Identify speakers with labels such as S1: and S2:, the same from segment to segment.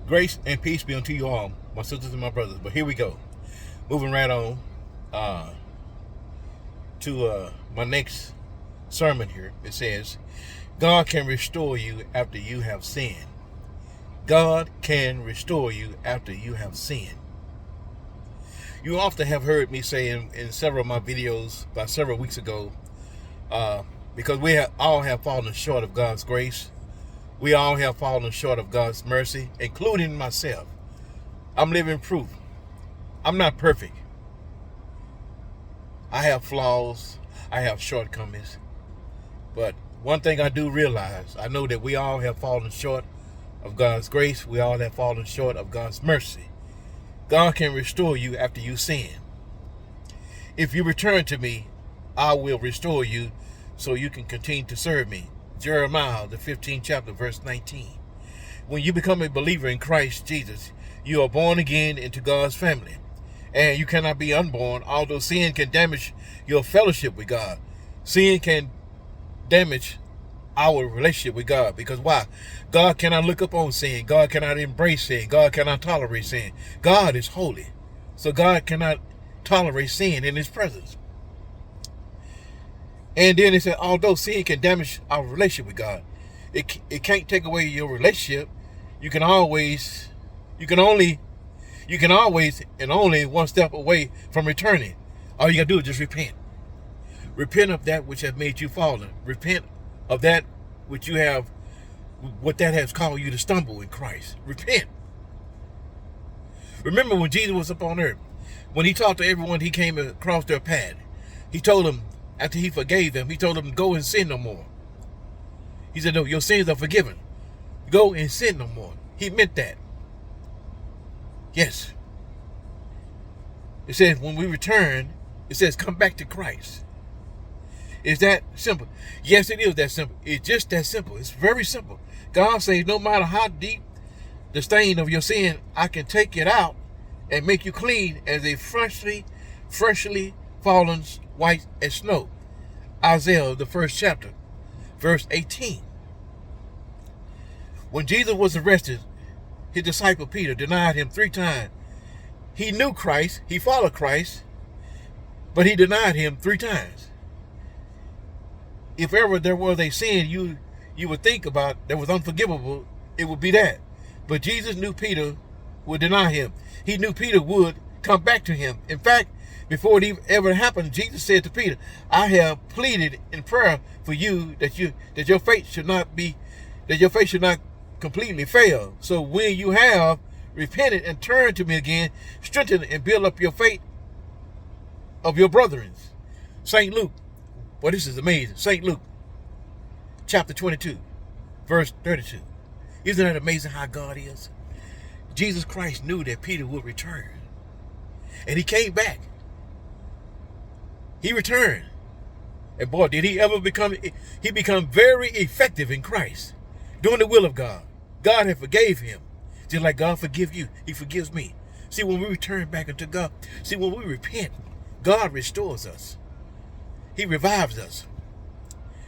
S1: Grace and peace be unto you all, my sisters and my brothers. But here we go. Moving right on to my next sermon here. It says, God can restore you after you have sinned. God can restore you after you have sinned. You often have heard me say in several of my videos about several weeks ago, because we all have fallen short of God's grace. We all have fallen short of God's mercy, including myself. I'm living proof. I'm not perfect. I have flaws. I have shortcomings. But one thing I do realize, I know that we all have fallen short of God's grace. We all have fallen short of God's mercy. God can restore you after you sin. If you return to me, I will restore you so you can continue to serve me. Jeremiah, the 15th chapter, verse 19. When you become a believer in Christ Jesus, you are born again into God's family. And you cannot be unborn, although sin can damage your fellowship with God. Sin can damage our relationship with God. Because why? God cannot look upon sin. God cannot embrace sin. God cannot tolerate sin. God is holy. So God cannot tolerate sin in his presence. And then it said, although sin can damage our relationship with God, it can't take away your relationship. You can always and only one step away from returning. All you gotta do is just repent. Repent of that which has made you fallen. Repent of that which you have, what that has caused you to stumble in Christ. Repent. Remember when Jesus was up on earth, when he talked to everyone, he came across their path. He told them, after he forgave them, he told them, go and sin no more. He said, no, your sins are forgiven. Go and sin no more. He meant that. Yes. It says, when we return, it says, come back to Christ. Is that simple? Yes, it is that simple. It's just that simple. It's very simple. God says, no matter how deep the stain of your sin, I can take it out and make you clean as a freshly fallen white as snow. Isaiah, the 1st chapter, verse 18. When Jesus was arrested, his disciple Peter denied him 3 times. He knew Christ, he followed Christ, but he denied him 3 times. If ever there was a sin you would think about that was unforgivable, it would be that. But Jesus knew Peter would deny him. He knew Peter would come back to him. In fact, before it ever happened, Jesus said to Peter, I have pleaded in prayer for you that your faith should not completely fail. So when you have repented and turned to me again, strengthen and build up your faith of your brethren. St. Luke, well, this is amazing. St. Luke, chapter 22, verse 32. Isn't that amazing how God is? Jesus Christ knew that Peter would return. And he came back. He returned. And boy, did he ever become very effective in Christ, doing the will of God. God had forgave him. Just like God forgive you, he forgives me. See, when we return back into God, see, when we repent, God restores us. He revives us.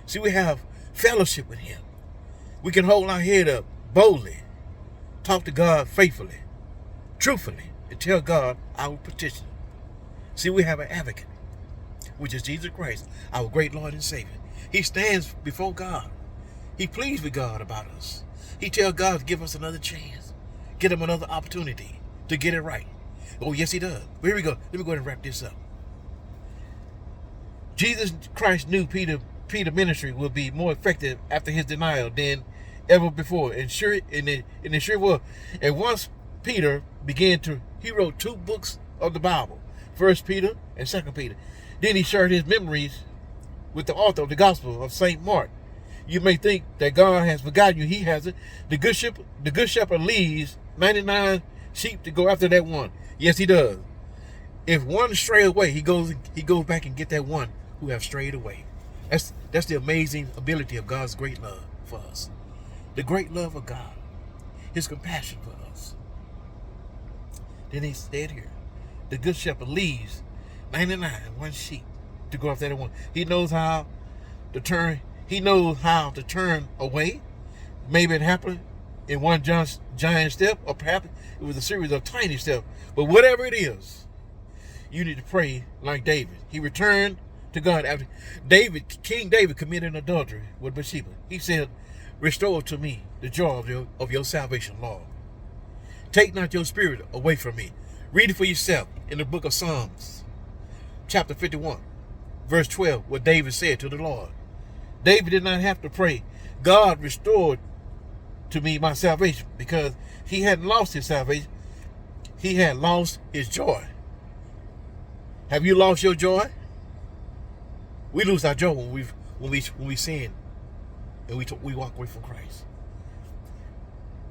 S1: See, we have fellowship with him. We can hold our head up boldly, talk to God faithfully, truthfully, and tell God our petition. See, we have an advocate, which is Jesus Christ, our great Lord and Savior. He stands before God. He pleads with God about us. He tells God to give us another chance, get him another opportunity to get it right. Oh, yes, he does. But here we go. Let me go ahead and wrap this up. Jesus Christ knew Peter's ministry would be more effective after his denial than ever before. And it sure was. And once Peter he wrote 2 books of the Bible, 1 Peter and 2 Peter. Then he shared his memories with the author of the Gospel of St. Mark. You may think that God has forgotten you. He hasn't. The good shepherd leaves 99 sheep to go after that one. Yes, he does. If one stray away, he goes back and get that one who have strayed away. That's the amazing ability of God's great love for us. The great love of God. His compassion for us. Then he said here, the good shepherd leaves 99, one sheep to go after that one. He knows how to turn away. Maybe it happened in one giant step, or perhaps it was a series of tiny steps. But whatever it is, you need to pray like David. He returned to God after King David committed adultery with Bathsheba. He said, "Restore to me the joy of your salvation, Lord. Take not your spirit away from me." Read it for yourself in the book of Psalms, chapter 51, verse 12, what David said to the Lord. David did not have to pray, "God restored to me my salvation," because he hadn't lost his salvation. He had lost his joy. Have you lost your joy? We lose our joy when we sin and we walk away from Christ.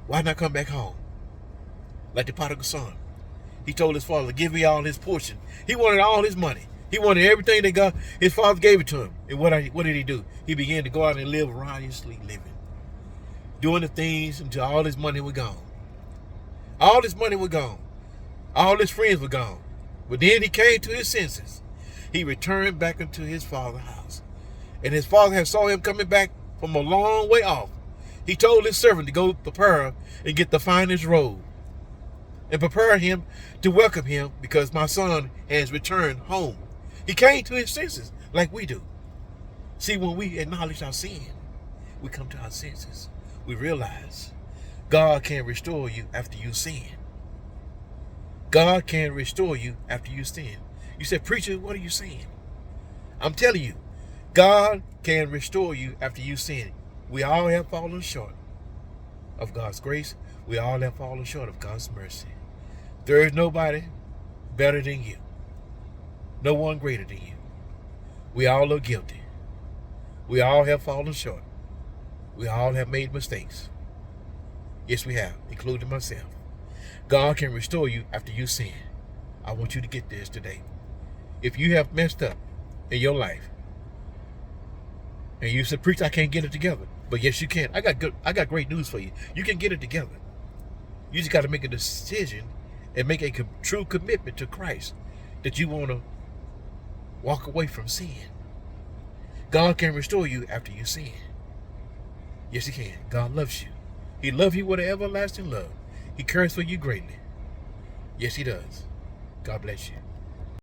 S1: Why not come back home? Like the prodigal son. He told his father to give me all his portion. He wanted all his money. He wanted everything that God, his father gave it to him. And what did he do? He began to go out and live riotously living. Doing the things until all his money was gone. All his money was gone. All his friends were gone. But then he came to his senses. He returned back into his father's house. And his father had saw him coming back from a long way off. He told his servant to go prepare and get the finest robe and prepare him to welcome him, because my son has returned home. He came to his senses like we do. See, when we acknowledge our sin, we come to our senses. We realize God can restore you after you sin. God can restore you after you sin. You said, "Preacher, what are you saying?" I'm telling you, God can restore you after you sin. We all have fallen short of God's grace. We all have fallen short of God's mercy. There is nobody better than you. No one greater than you. We all are guilty. We all have fallen short. We all have made mistakes. Yes, we have, including myself. God can restore you after you sin. I want you to get this today. If you have messed up in your life, and you said, "Preacher, I can't get it together," but yes, you can. I got great news for you. You can get it together. You just got to make a decision and make a true commitment to Christ that you want to walk away from sin. God can restore you after you sin. Yes, He can. God loves you. He loves you with an everlasting love. He cares for you greatly. Yes, He does. God bless you.